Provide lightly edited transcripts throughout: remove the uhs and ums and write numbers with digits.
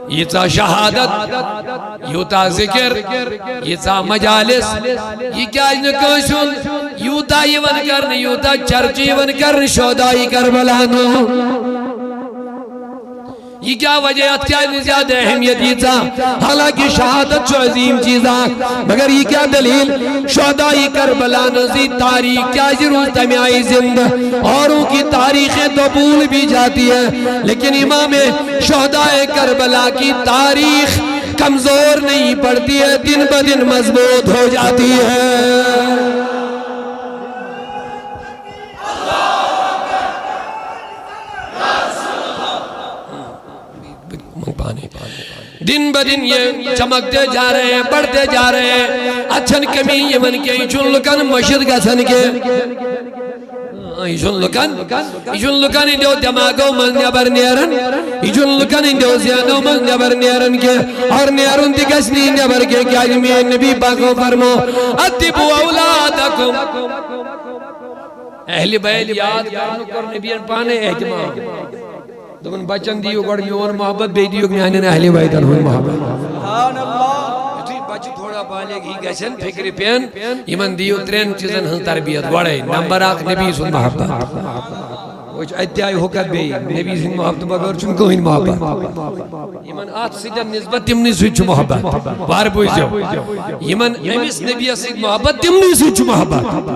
ییژا شہادت یوتا ذکر ییژا مجالس یہ کیا کٲنٛسہِ ہُنٛد یوٗتاہ یِوان کرنہٕ یوٗتاہ چرچہٕ یِوان کرنہٕ شہدائے کربلا یہ کیا وجہ کیا زیادہ اہمیت ییژا حالانکہ شہادت چھُ عظیم چیز مگر یہ کیا دلیل شہدائے کربلا نزی تاریخ کیا روز تمہیں آئی زندہ اوروں کی تاریخیں تو بھول بھی جاتی ہے لیکن امام شہدائے کربلا کی تاریخ کمزور نہیں پڑتی ہے دن بدن مضبوط ہو جاتی ہے دن بدن یہ چمکتے جا رہے ہیں بڑھتے جا رہے ہیں اچھن کمی یہ من کے ایچن لکن مشد گسن کے ایچن لکن اندیو دماغو من نیبر نیرن ایچن لکن اندیو زیانو من نیبر نیرن کے اور نیرن دی گسنی نیبر کے کیا جمعی نبی باقو فرمو ادبو اولادکم اہل بیل یاد کرنو کر نبی پانے احتمام دون بچن دیو گوڑ میون محبت بے دیو میانین اہلی وائدن ہوئی محبت سبحان اللہ اتوی بچ تھوڑا بالغ ہی گشن فکر پین یمن دیو ترین چیزن ہن تربیت وڑے نمبر آخ نبی سن محبت وچ اتیائی حکت بے نبی سن محبت بغیر چن کوئی محبت یمن آت سجن نسبت تمنی سوچ محبت بار بوئی جو یمن امیس نبی سن محبت تمنی سوچ محبت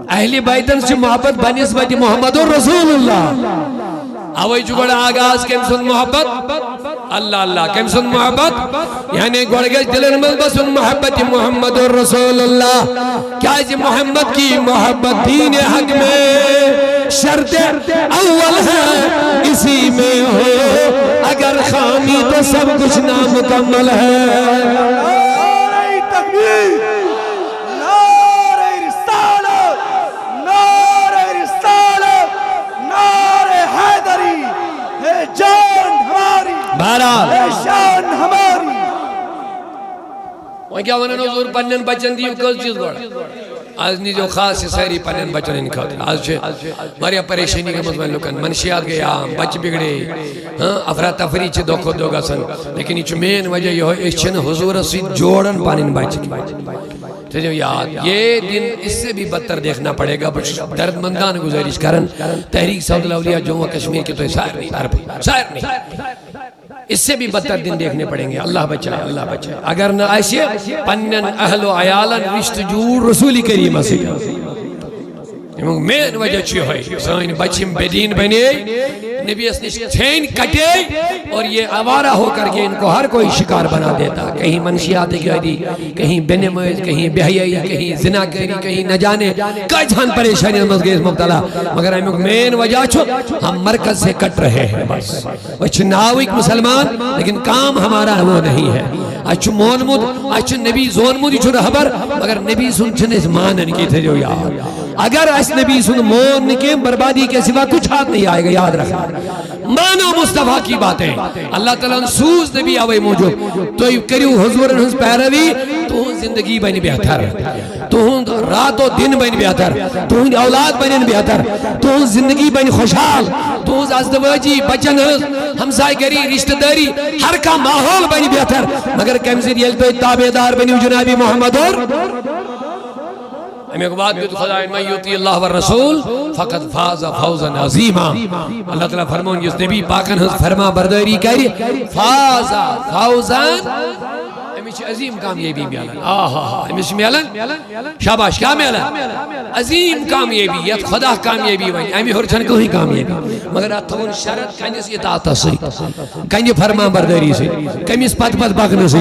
اہلی وائدن سے محبت بنسبت محمد رسول اللہ آوائی جو بڑا آغاز کم سن محبت اللہ اللہ کم سن محبت یعنی گوڑ گئے دلن ملبہ سن محبت محمد رسول اللہ کیا جی محمد کی محبت دین حق میں شرط اول ہے اسی میں ہو اگر خامی تو سب کچھ نامکمل ہے نعرہ تکبیر شان ہماری وہاں کیا ونن حضور پنن بچن دیو کس چیز گوڑا آج نہیں جو خاص ساری پنن بچن انکھا آج چھے ماریا پریشانی کا مضمن لکن منشیات گیا بچ بگڑے افراد تفری چھے دو خود دو گا سن لیکن یہ مین وجہ یہ ہوئی اس چھن حضور سید جوڑن پنن بچ کی جو یاد یہ دن اس سے بھی بدتر دیکھنا پڑے گا درد مندان گزارش کرن تحریک سعود الاولیاء جمعہ کشمیر کے تو سائر نہیں اس سے بھی بدتر دن دیکھنے پڑیں گے اللہ بچائے اگر نہ ایسے پنن اہل و عیالن رشت جور رسول کریم سے مین وجہ چھے ہوئی سائن بچیم بدین بنے نبی اس نے چھین کٹے اور یہ آوارہ ہو کر کے ان کو ہر کوئی شکار بنا دیتا کہیں منشیات گیدی کہیں بنموز کہیں بہیائی کہیں زناکری کہیں نہ جانے کئی جہاں پریشانی مزگیز مبتلا مگر ہمیں مین وجہ چھو ہم مرکز سے کٹ رہے ہیں بس وچھ ناوک مسلمان لیکن کام ہمارا وہ نہیں ہے اچھو مونمود اچھو نبی زونمود چھو رہبر مگر نبی سن چھنے اس مانن کی تھے جو یاد اگر اس نبی سن مون کے بربادی کے سوا کچھ ہاتھ نہیں آئے گا یاد رکھا مانا مصطفیٰ کی باتیں اللہ تعالیٰ سوز نبی آوے موجود تو کریو حضور انہنس پیروی تو زندگی بین بہتر تو رات و دن بین بہتر تو اولاد بین بہتر تو زندگی بین خوشحال تو ازدواجی بچن ہمسائے گری رشتہ داری ہر کا ماحول بین بہتر مگر کمزیر یل تو تابعدار بنیو جنابی محمد اور ہمیں ایک بات بیت خدا ان میں یوتی اللہ والرسول فقط فاز فوزا عظیما اللہ تعالیٰ فرمون جس نبی پاکن فرما برداری کری فاز فوزا ہمیشہ عظیم کامیابی میالن ہمیشہ میالن شاباش کیا میالن عظیم کامیابی خدا کامیابی بنی ہمیں ہرچن کوئی کامیابی مگر اتھون شرط کنیس اطاعت سے کنی فرما برداری سے کمیس پت پت باقنا سے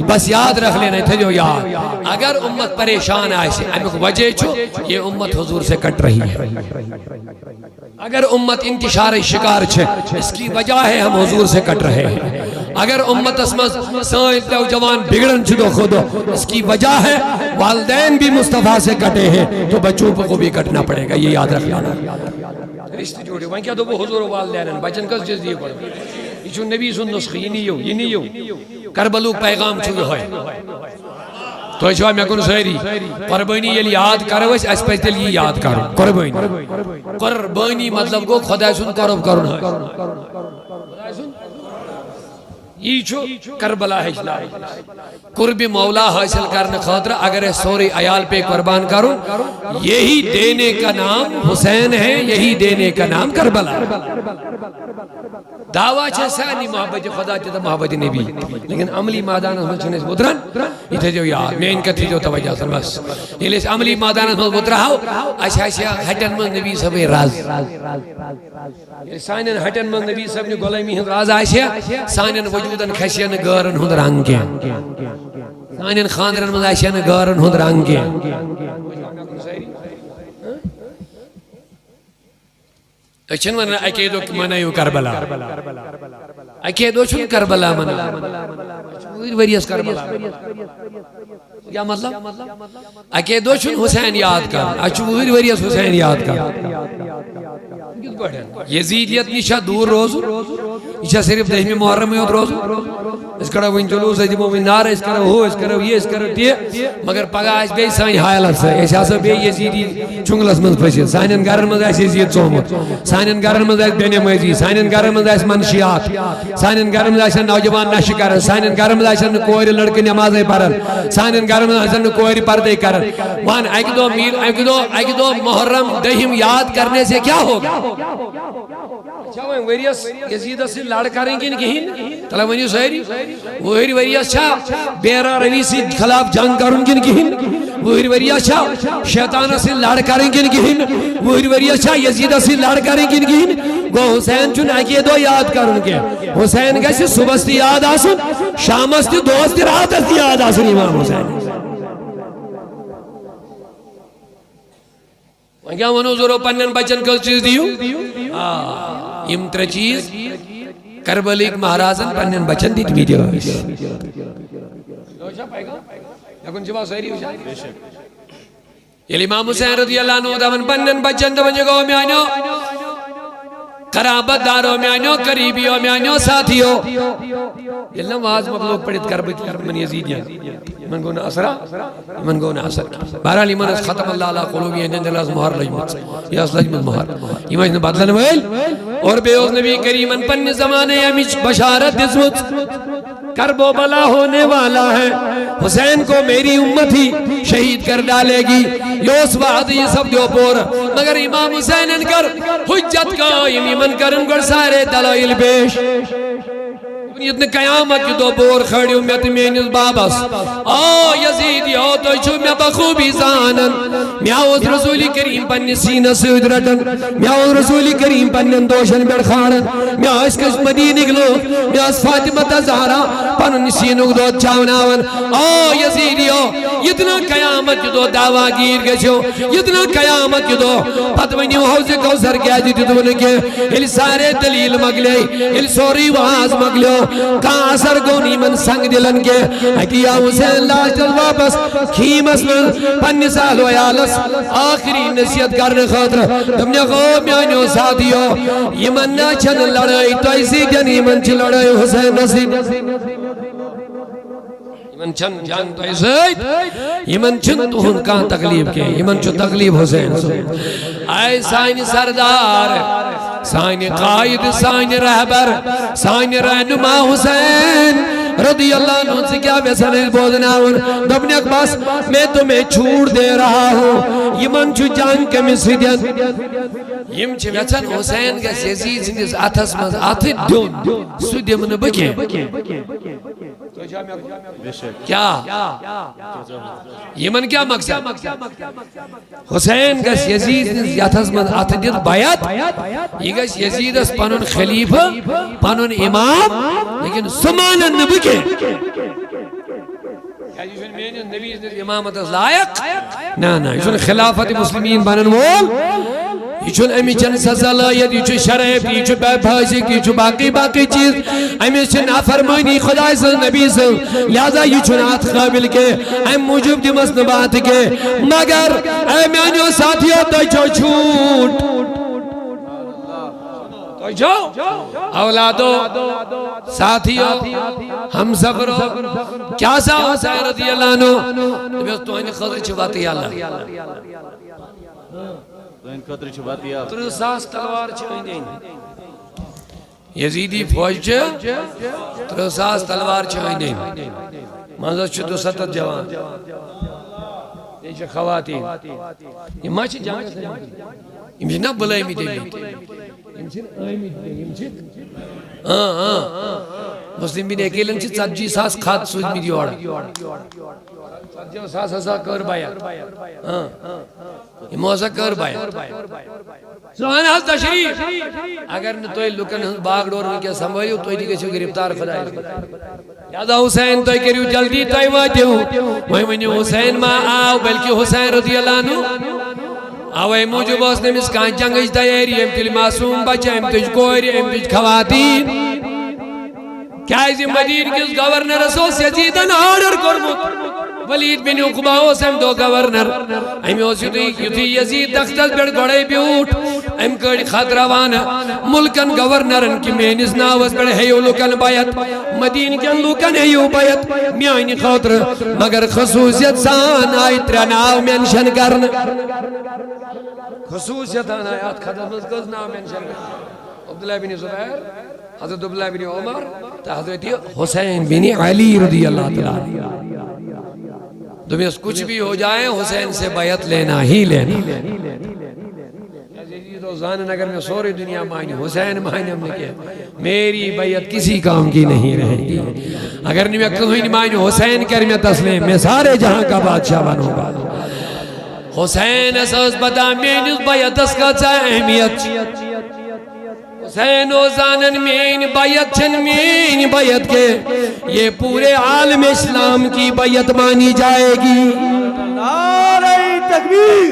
بس یاد رکھ لینا تھے جو یاد اگر امت پریشان آئے سے ہمیں وجہ چھو یہ امت حضور سے کٹ رہی ہے اگر امت انتشار شکار چھے اس کی وجہ ہے ہم حضور سے کٹ رہے ہیں اگر امت اسمس سائنس لو جوان بگڑن چھو خودو اس کی وجہ ہے والدین بھی مصطفیٰ سے کٹے ہیں تو بچوں کو بھی کٹنا پڑے گا یہ یاد رکھ لینا رشتے جوڑے وہاں کیا دو وہ حضور و والدین بچن کس جز دیئے پڑے یہ چھو نبی سن نسخی یہ نہیں ہو کربلو پیغام چھو ہوئے تو چھو میں کن سہری قربانی یہ یاد کرو اس پہ دل یہ یاد کرو قربانی مطلب کو خدا سن قرب کرنا یہ چھو کربلا ہے قرب مولا حاصل کرنے خاطر اگر سوری عیال پہ قربان کروں یہی دینے کا نام حسین ہے یہی دینے کا نام کربلا دعویٰ چھے سانی محبت خدا تیتا محبت نبی لیکن عملی مادان اس میں چھنے سے بطرن یہ تھے جو یاد میں ان کا تھی جو توجہ سن بس یہ لیس عملی مادان اس میں بطرہاو اچھا ہٹن من نبی سب راز سانین ہٹن من نبی سب نے گولامی ہند راز آشیا سانین وجودن خشین گارن ہند رنگیں سانین خاندرن من آشین گارن ہند رنگیں اچھن من عقیدو منایو کربلا عقیدو چھن کربلا منایو وریس کربلا کیا مطلب عقیدو چھن حسین یاد کر اچھو وریس حسین یاد کر یزیدیت نشا دور روزو یہ صرف دہمی محرم میں روزو اس کرو وہ جلوس ہے جمعہ نار اس کرو ہو اس کرو یہ اس کرو تی مگر پگہ اس بے سائن حالت سے ایسا سا بے یزیدی چنگلس من پھسی سائنن گرن من ایس یزید سومت سائنن گرن من ایس بین مزی سائنن گرن من ایس منشیات سائنن گرن من ایس نوجوان نشی کرن سائنن گرن من ایس کوئر لڑکی نمازیں پرن سائنن گرن من ایس کوئر پردے کرن وہاں ایک دو محرم دہم یاد کرنے سے کیا ہوگا چاہویں ویریس یزید سے لڑ کریں گے نہیں طلب ونیو سہری وہی ویریس چھا بیرا روی سے خلاف جنگ کریں گے نہیں وہی ویریس چھا شیطان سے لڑ کریں گے نہیں وہی ویریس چھا یزید سے لڑ کریں گے نہیں گو حسین چون عقیدو یاد کریں گے حسین گیسے صبح سے یاد آسن شام سے دوست رات سے یاد آسن امام حسین کیا ونو ضرور پنن بچن کل چیز دیو یم تر چیز کربلیک مہارازن پنن بچن دیت ویڈیو یہ امام حسین رضی اللہ عنہ دا من پنن بچن دا منجگو میں آنیو قرابت داروں میں آنیو قریبیوں میں آنیو ساتھیوں یہ نواز مخلوق پڑھت کربت من یزیدیاں من گونا اثرہ من گونا اثر بہرحال ایمان اس ختم اللہ علیہ قلوبی ہیں جنجل از مہر لجمت یا اس لجمت مہر ایمان اس بدلن ویل اور بے اوز نبی کریمن پن زمانے امیچ بشارت دزمت کرب و بلا ہونے والا ہے حسین کو میری امت ہی شہید کر ڈالے گی یوس وعد یہ سب جو پور مگر امام حسین انکر حجت قائم ایمان کرن گر سارے دلائل پیش اتنے قیامت کی دو بور کھڑی امیت مینیز بابس یزیدی ہو تو چھو میں بخوبی زانن میاوز رسول کریم پنی سینہ سود رٹن میاوز رسول کریم پنی دوشن بیڑ خارن میاوز کس مدینی گلو میاوز فاطمت زہرا پنن سینک دو چاوناون یزیدی ہو اتنا قیامت کی دو دعویٰ گیر گشو اتنا قیامت کی دو پتونی حوض کوثر کیا جیتی دون کے ہل سارے دلیل مگلے ہل سوری واز مگلے کہاں اثر گونی من سنگ دلن کے اکیا حسین لاش دل واپس خیمس من پنی سال ویالس آخری نصیت کرنے خاطر تم نے غوب میانیو ساتھیو یہ من نہ چھن لڑائی تو اسی جنی من چھ لڑائی حسین نصیب یمن چن جان تو ایسید یمن چن تو ہن کہاں تکلیف کے یمن چو تکلیف حسین آئے سائن سردار سائن قائد سائن رہبر سائن رہنما حسین رضی اللہ عنہ سے کیا ویسا نہیں بولنا ہوں دبنے اقباس میں تمہیں چھوڑ دے رہا ہوں یمن چو جان کمی سیدیت یم چھ ویسا حسین کا سیزید سندس آتھس مز آتھی دون سودی من بکیں کیا یمن کیا مقصد حسین گس یزید یاتھس من آتھدیت بایت یہ گس یزید اس پانون خلیفہ پانون امام لیکن سمانن نبکے نبی امامت اس لائق نا یہ خلافت مسلمین بانن وول یہ چھن امی چن سزالایت یہ چھن شرعب یہ چھن بھائزک یہ چھن باقی چیز امی چھن نافرمانی خدا سے نبی سے لہذا یہ چھن آت قابل کے ام موجب دی مسنبات کے مگر امیانیو ساتھیو تو چھو چھوٹ تو جو اولادو ساتھیو ہم سفرو کیا سا حسین رضی اللہ عنہ نبیس تو ہنی خضر چھواتی اللہ تو ان خطر چھواتی آپ تر ساس تلوار چھوئیں یزیدی فوج 3,000 تلوار چاہیے منظر 270 جوان یہ خواتین یہ ما چھ جنگ یہ چھنا بلائی مسلم بن اکیلن چھ 40,000 خات سوچ می دیوڑا 40,000 ہسا کر بایا یہ موزہ کر بایا سبحان حض تشریف اگر نتوئی لکن باغ ڈور میں کیا سنبھالیو توئی دیکھے چھو گرفتار خدای یادا حسین توئی کریو جلدی توئی واتیو وہی منی حسین ما آو بلکہ حسین رضی اللہ عنہ آوائی موجب اس نے مس کان جنگش تیاری ایم تل معصوم بچہ ایم تج کوری ایم تج خواتین کیا ایسی مدین کس گورنر اسوس یزیدن آرڈر کرمت ولید بن عقبہ اسم دو گورنر ایم یوتی یزید دختت بیڑ گوڑے بیوٹ ایم کڑی خطروان ملکن گورنرن کی مینس ناوز بیڑ ہیو لکن بایت مدین کن لکن ہیو بایت میانی خاطر مگر خصوصیت سان آئی ترناو منشن کرن خصوصیت آن آیات ختم از کس ناو منشن کرن عبداللہ بن زبیر حضرت عبداللہ بن عمر تا حضرت حسین بن علی رضی اللہ تعالی تمہیں کچھ بھی ہو جائے حسین سے بیعت لینا ہی لینا تو زانن اگر میں سوری دنیا مانی حسین مانی ہم نے کیا میری بیعت کسی کام کی نہیں رہے گی اگر نہیں میں کہیں نہیں مانی حسین کر میں تسلیم میں سارے جہاں کا بادشاہ بنوں گا حسین اساس بتا میں اس بیعت اس کا چاہ اہمیت حسین و زانن مین بیعت چھن مین بیعت کے یہ پورے عالم اسلام کی بیعت مانی جائے گی نعرہ تکبیر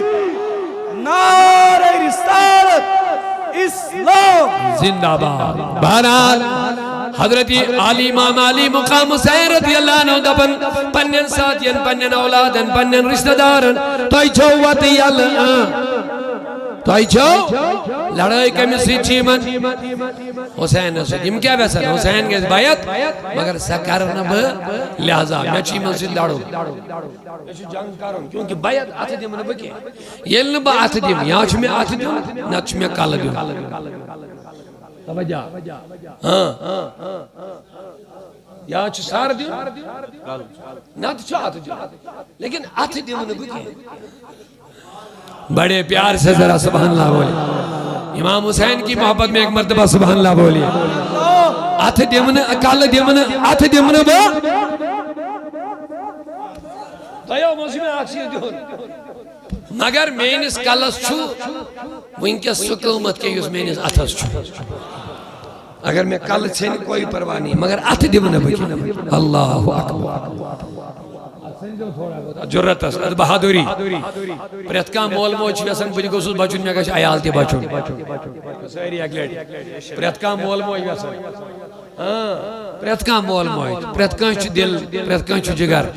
نعرہ رسالت اسلام زندہ باد بہرحال حضرت علی امام علی مقام حسین رضی اللہ عنہ دبن پنن ساتین پنن اولادن پنن رشتہ دارن توئی چھوواتی اللہ توئی چھو لڑائی کمی سی چیمن حسین نسید یم کیا بیسن حسین کے بیعت مگر سکرن با لہذا میں چیمن سی لڑو میں جنگ کروں کیونکہ بیعت آت دیم نبکی یہ لنبا آت دیم یا چھ میں آت دیم نا چھ میں کال دیم توجہ یا چھ سار دیم نا چھ آت دیم لیکن آت دیم نبکی بڑے پیار سے ذرا سبحان اللہ بولی امام حسین کی محبت میں ایک مرتبہ سبحان اللہ بولی آتھ دیمن اکال دیمن آتھ دیمن با دیا موسیقی آکسی دیون مگر مینس کالس چھو ونکس سکومت کے یوز مینس آتھس چھو اگر میں کال چھین کوئی پرواہ نہیں مگر آتھ دیمن بکی اللہ اکبر جرت اس بہادری پریت کا مول موچ ویسن بجی گوسوس بچون میں کش آیال تی بچون سہری اگلیٹ پریت کا مول موچ ویسن پریت کا مول موچ پریت کانچ دل پریت کانچ جگر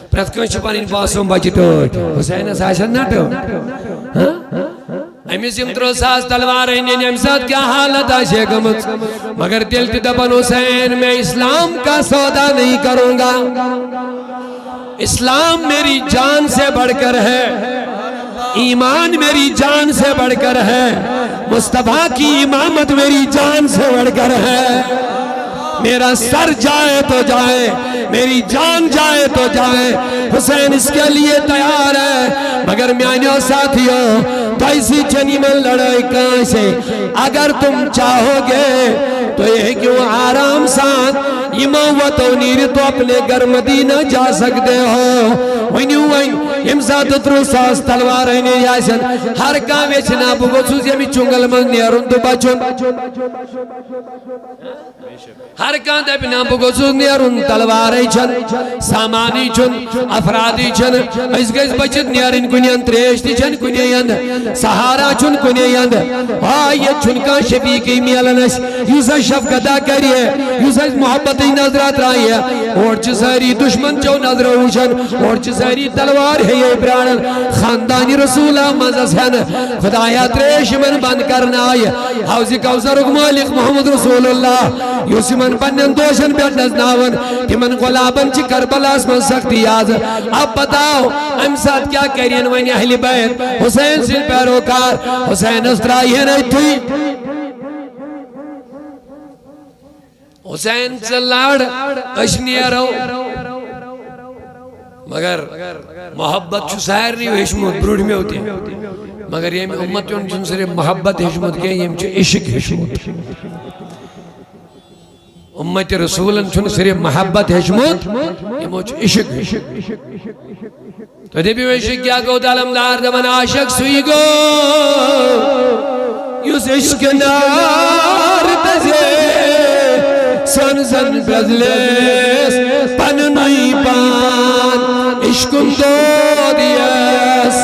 پریت کانچ پانین باسوں بچی ٹوٹ حسین ساشن نہ ٹوٹ امی سمترو ساس تلوار انہیں امساد کیا حالت آشے گمت مگر دل تی دبن حسین میں اسلام کا سودا نہیں کروں گا اسلام میری جان سے بڑھ کر ہے ایمان میری جان سے بڑھ کر ہے مصطفیٰ کی امامت میری جان سے بڑھ کر ہے میرا سر جائے تو جائے میری جان جائے تو جائے حسین اس کے لیے تیار ہے مگر میانیوں ساتھیوں تو اسی جنی میں لڑائی کہاں سے اگر تم چاہو گے تو یہ کیوں آرام ساتھ امامت و نیر تو اپنے گھر مدینہ جا سکتے ہو امساد اترو ساس تلوار ہے یاسن ہر کاوے چھنا بگو سوزی ہمیں چونگل من نیارن تو بچون ہر کان دے بنا بگو سوز نیارن تلوار ہے چھن سامانی چھن افرادی چھن اس گئیس بچت نیارن کنیان تریشتی چھن کنیان سہارا چھن کنیان یہ چھن کا شفیقی میلنش یوسا شفقتا کریے یوسا محبتی نظرات رائی ہے اور چساری دشمن چو نظر اوشن اور چساری تلوار ہے یہ برانن خاندانی رسولہ مزس ہے خدایہ تریش من بند کرنا آئے حوزی کوزر مالک محمد رسول اللہ یوسی من پنن دوشن بیٹ نزناون کہ من غلابن چی کربلاس من سختی آز اب بتاؤ امساد کیا کرین وین اہلی بیت حسین سے پیروکار حسین استرائی ہے نہیں تھی حسین سے لڑ اشنیرو مگر محبت چھو سیر نہیں ہشمت بروڑ میں ہوتی ہے مگر یہ امت یون جن صرف محبت ہشمت کے یہ چھو عشق ہشمت امت رسولن چھو صرف محبت ہشمت یہ چھو عشق تو دیبی عشق کیا گو دالمدار دمن عاشق سوئی گو یوس عشق نار تزے سن سن برزلیس پن نئی پان عشقم دو دیس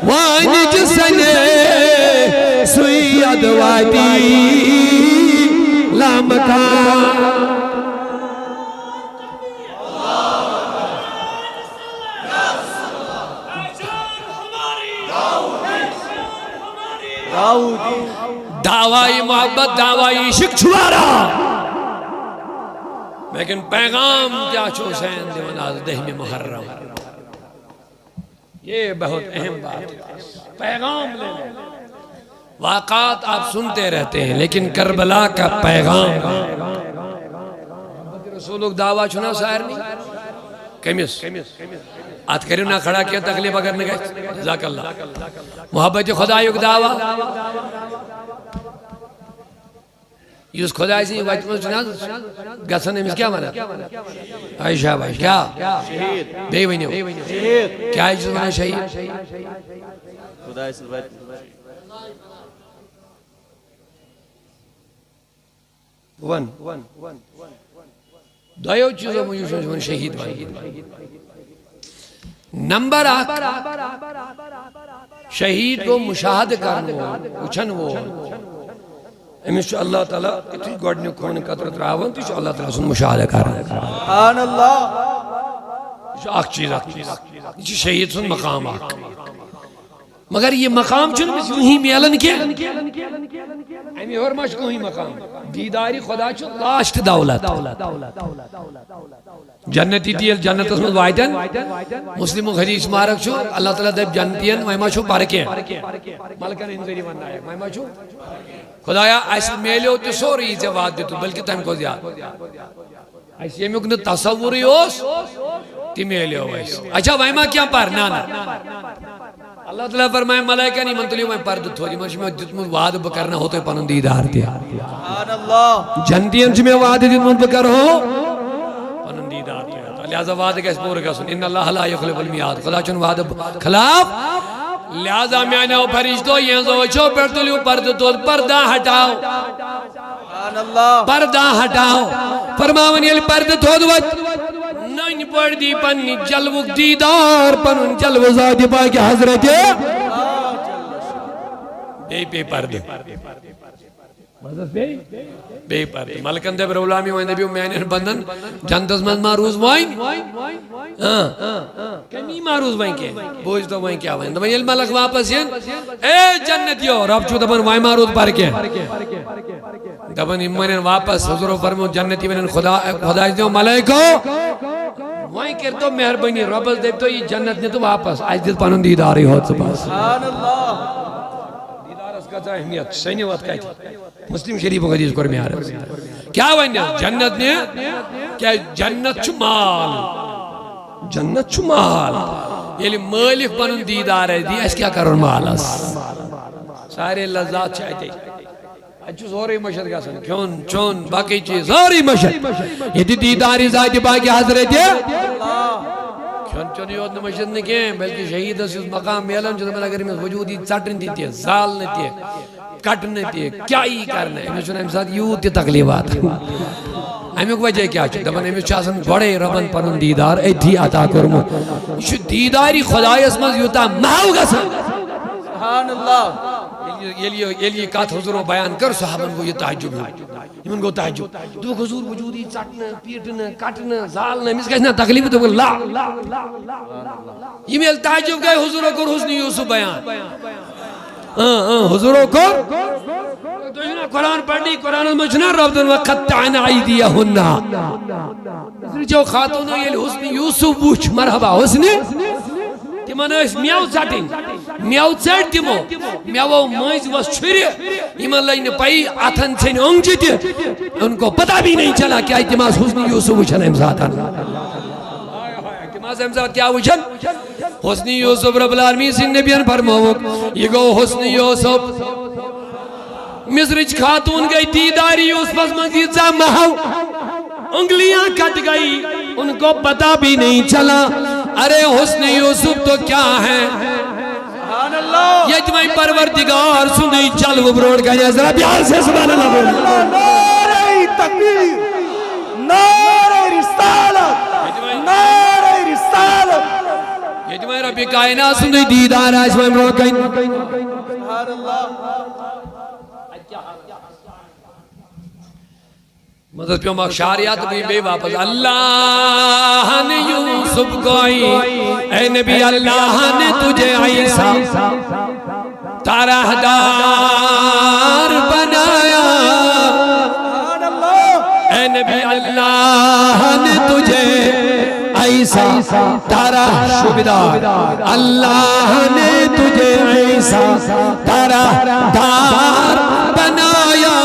وانی جسنے سوئی ادواتی لامکان دعوائی محبت دعوائی عشق چھوارا لیکن پیغام کیا چھو حسین دیوان آز دہم محرم یہ بہت اہم بات ہے پیغام لے واقعات آپ سنتے رہتے ہیں لیکن کربلا کا پیغام رسول دعویٰ چھنا سائر نہیں کمیس آت کریو نہ کھڑا کیا تکلیف اگر نگئے جزاک اللہ محبت خدا یک دعویٰ یوس خدا ایسی وقت میں سنا گسن امس کیا مانا عائشہ بھائی کیا بے وینیو کیا ہے جس مانا شہید خدا ایسی ون دائیو چیزوں میں یوسف شہید بھائی نمبر آکھ شہید کو مشاہد کرنو اچھن وہ امیس چھو اللہ تعالیٰ اتنی گوڑنی کھونے قطرت راون تو چھو اللہ تعالیٰ سن مشاہدہ کرنو سبحان اللہ چھو آکھ چیز چھو شہید سن مقام آکھ مگر یہ مقام چھو یوں ہی میلن کیا امی اور مشکو ہی مقام دیداری خدا چھو لاشت دولت جنتی دیل جنت اسمت وائدن مسلم و حدیث مارک چھو اللہ تعالیٰ دیب جنتین مہمہ چھو پارکیں ملکن انزری وننا ہے مہمہ چھو خدایا ایسے میلے ہوتے سو رہی جواد دیتو بلکہ تم کو زیاد ایسے یہ مکن تصوری ہوس تی میلے ہو ایسے اچھا مہمہ کیا پارنانا اللہ تعالیٰ فرمائے ملائکہ نہیں منتلیوں میں پردت ہو جی مرشی میں جتمت وعد بکرنا ہوتے پنن دیدار دیا سبحان اللہ جنتین میں وعد جتمت بکر ہو پنن دیدار دیا لہذا وعد کا اس پورے کا سن ان اللہ لا یخلف المیاد خدا چون وعد خلاف لہذا میں نے فرشتوں یہ زوچو پرتلیو پردہ ہٹاؤ سبحان اللہ پردہ ہٹاؤ فرماون یہ پردہ تھود وقت نن پڑ دی پنی جلوک دیدار پنن جلو ذات پاک حضرت بے پردہ بے پردہ ملکن دے برولامی وائن نبیو مینر بندن جنتز مند ماروز وائن کمی ماروز وائن کے بوجھ تو وائن کیا وائن دبن یہ ملک واپس ین اے جنتیو رب چو دبن وائن ماروز پر کے دبن امانین واپس حضور فرمو جنتی ونن خدا دیو ملائکو وائن کر تو مہربانی رب دیب تو یہ جنت نے تو واپس آج دیت پانون دیداری ہوت سپاس سبحان اللہ دیدار اس کا اہمیت سینی وقت کہتی مسلم شریف و حدیث قرمی آرہا کیا وائن جنت نے کیا جنت چو مال جنت چو مال یعنی مالک پانون دیدار ہے دی اس کیا کرن مال اس سارے لذات چاہتے اچھو زوری مشہد کا سن کیون چون باقی چیز زوری مشہد یہ دیداری ذات باقی حضرت ہے کیون چون یود مشہد نکیں بلکہ شہید اس مقام میلن جو اگر میں وجودی چٹن دیتی ہے زال نتی ہے کٹنے دیئے کیا ہی کرنے ہیں ہمیں سنیں ہمیں یوں تی تقلیبات ہمیں کو وجہ کیا چھے دبن ہمیں چاہسن بڑے ربن پرن دیدار ایتھی عطا کرمو یہ دیداری خدای اسمز یوتا مہو گا سن سبحان اللہ یہ لیے کات حضور و بیان کر صحابن کو یہ تحجب ہے ہمیں کو تحجب تو حضور وجودی چٹنا پیٹنا کٹنا زالنا ہمیں کہنا تقلیب تو لا یہ میں تحجب گئے حضور کو حسن یوسف بیان حضوروں کو قرآن پڑھنی قرآن مجھنا ربدن وقتعن عیدیہنہ جو خاتونہ یہ حسن یوسف بوچھ مرحبا حسن تمن اس میو ژٹن میو ژٹ تمو میو مز وس چھری یمن لئی نہ پئی اتھن چھن اونگجہ تہ ان کو پتہ بھی نہیں چلا کہ تم حسن یوسف وچھن ام ذاتن تم ام ذات کیا وچھن حسن یوسف رب العالمین سن نبیان فرموک یہ گو حسن یوسف مصرچ خاتون گئی دیداری یوسف من ییژا محو انگلیاں کٹ گئی ان کو پتہ بھی نہیں چلا ارے حسن یوسف تو کیا ہے سبحان اللہ یہ تمہیں پروردگار سنی چل وہ بروڑ گئے ذرا پیار سے سبحان اللہ بولو نعرہ تکبیر نعرہ رسالت نعرہ رسالت یہ تمہیں رب کائنات سنی دیدار ہے اس میں بروڑ گئے سبحان اللہ مدد پہ مخشاریات بھی بے واپس اللہ نے یوسف کو اے نبی اللہ نے تجھے عیسیٰ طرح دار بنایا اے نبی اللہ نے تجھے عیسیٰ طرح شبدار اللہ نے تجھے عیسیٰ طرح دار بنایا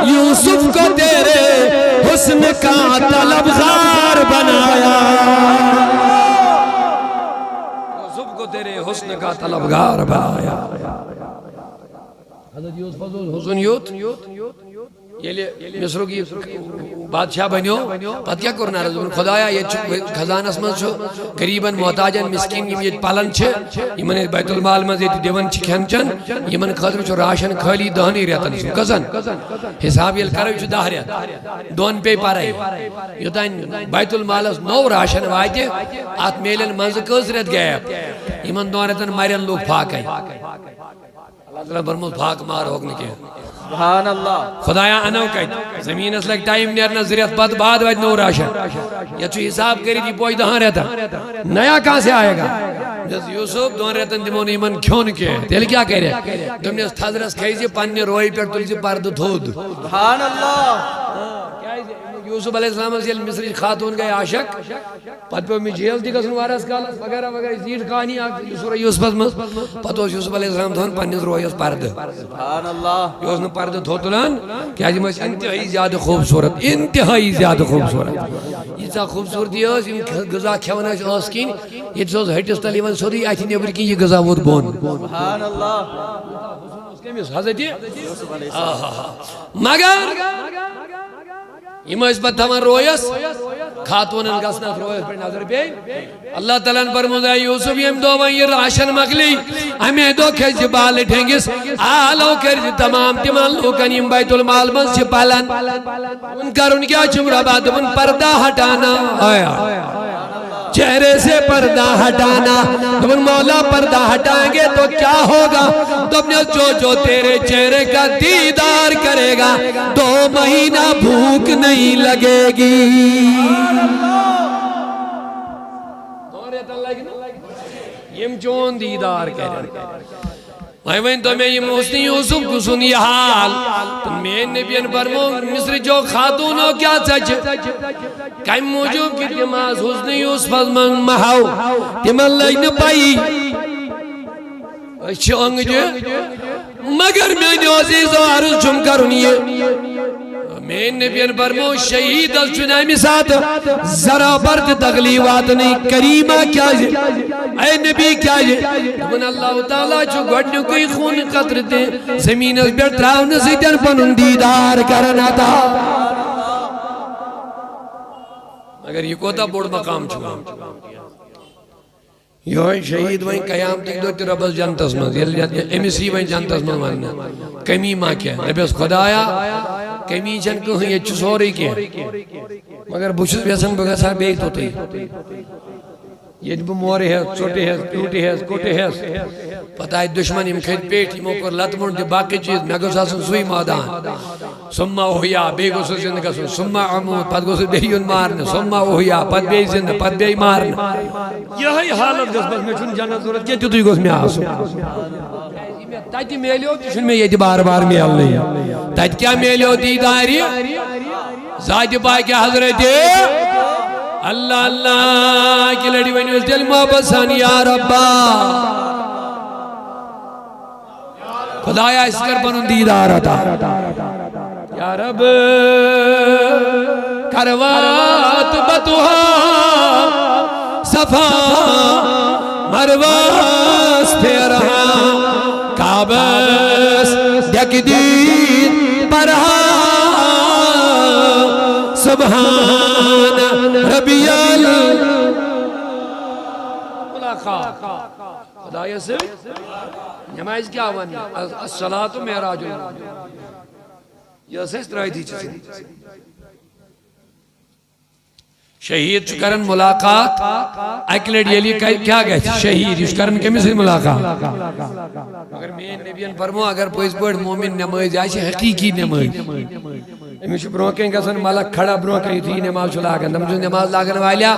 یوسف کو تیرے حسن کا طلبگار بنایا یوسف کو تیرے حسن کا طلبگار بنایا حضرت یوسف حسن یوت یہ مصر کی بادشاہ بنیو پتہ کیا کرنا رہا خدایا یہ خزانہ اسمن چھو قریباً محتاجن مسکین یہ پالن چھے یہ من بیت المال میں یہ دیون چھ کھن چن یہ من خضر چھو راشن خالی دہنی رہتن سو کزن حساب یہ کروی چھو دہ رہت دون پہ پارائی یہ تین بیت المال اس نو راشن واجے آت میلن منز کز رہت گیا یہ من دون رہتن مارین لوگ پھاک آئی اللہ تعالیٰ برموز پھاک مار ہوگنے کے سبحان اللہ خدایا انو کہت زمین اس لگ ٹائم نیرنا ذریعت بعد وید نو راشن یا چھو حساب کری دی پوئی دہاں رہتا نیا کہاں سے آئے گا جس یوسف دون رہتن دیمون ایمن کیون کے تیل کیا کہہ رہے تم نے اس تھزرس کھیزی پانی روئی پر تلزی پرد دھود سبحان اللہ یوسف علیہ السلام سے مصری خاتون گئے عاشق پت پہ میں جیل دی گسن وارس کالا وغیرہ وغیرہ زیر کہانی آگئی سورہ یوسف مز پتہ اس یوسف علیہ السلام دھون پانی روئی اس پرد سبحان اللہ یوسف نے پرد دھوتلان کیا جی مجھ انتہائی زیادہ خوبصورت انتہائی زیادہ خوبصورت یہ سا خوبصورتی ہے یہ غذا کھیونا ہے آسکین یہ سوز ہٹس تلیون سوری آئی تھی نیبر کی یہ غذا وود بون سبحان اللہ حضرت مگر یہ میں اس پر تھا رویس خاتونن گسنات رویس پر نظر پہ اللہ تعالیٰ پر مدعی یوسف یم دو وہیں یہ راشن مکلی ہمیں دو کھیز جبال ٹھنگس آلو کر تمام تیمان لوکن یم بیت المال من سے پالن ان کر ان کیا چمرہ بات ان پردہ ہٹانا آیا چہرے سے پردہ ہٹانا تم مولا پردہ ہٹائیں گے تو کیا ہوگا تم نے جو تیرے چہرے کا دیدار کرے گا 2 مہینہ بھوک نہیں لگے گی یم چون دیدار کرے وہیں تو میں یہ حسن یوسف کو سنی حال تو میں نبیان فرمو مصر جو خاتون ہو کیا سچ کم موجود کی تماز حسن یوسف من محو تم اللہ نے پائی شونگ جو مگر میں نے عزیز و عرض جم کرنی میں نبیان فرمو شہید از چنامی ساتھ ذرا برد تغلیوات نہیں کریمہ کیا جے اے نبی کیا جے من اللہ تعالیٰ جو گھڑنے کوئی خون قطر دے زمین از بیٹھ راؤن سیدن پنن دیدار کرنا تھا مگر یہ کوتا بوڑ مقام چھوڑا یہ شہید وہیں قیام تک دو تیرا بس جانتس مز امیسی وہیں جانتس مز ماننا کمی ماں کیا نبی اس خدایا کمی جن کو یہ چسوری کیا مگر بچس بیسن بگا سا بیت ہوتی یہ جب موری ہے چھوٹی ہے ٹوٹی ہے کوٹی ہے پتہ ہے دشمن امکھید پیٹ امو کر لطمون دی باقی چیز میں گو ساسن سوئی مادان سمہ اوہیا بے گو سو زندگا سن سمہ عمود پت گو سو بیون مارن سمہ اوہیا پت بے زند پت بے مارن یہی حالت گس بس میں چون جانا ضرورت کیا تیتوی گوز میں آسو تاتی میلیو تیشن میں یہ بار بار میل نہیں تاتی کیا میلیو دیداری ذات پاک حضرت اللہ اللہ کی لڑی ونی اس دل محبت سان یا ربا خدایا اس کر بنن دیدار عطا یا رب کروات بتوہا صفا مرواس پھیرہا کعبس دکدین پرہا سبحان ربی ملاقات خدایا سے نمائز کیا ونی الصلاة معراج یہ سیست رائی تھی چیزیں شہید چو کرن ملاقات اکلڈ یلی کیا گئے شہید چو کرن کمی سے ملاقات اگر میں نبیان فرمو اگر پویس پویٹ مومن نمائز آئیشی حقیقی نمائز ہمیشہ بروکیں کسن ملک کھڑا بروکیں تھی نماز چو لاغن نمجھو نماز لاغن والیا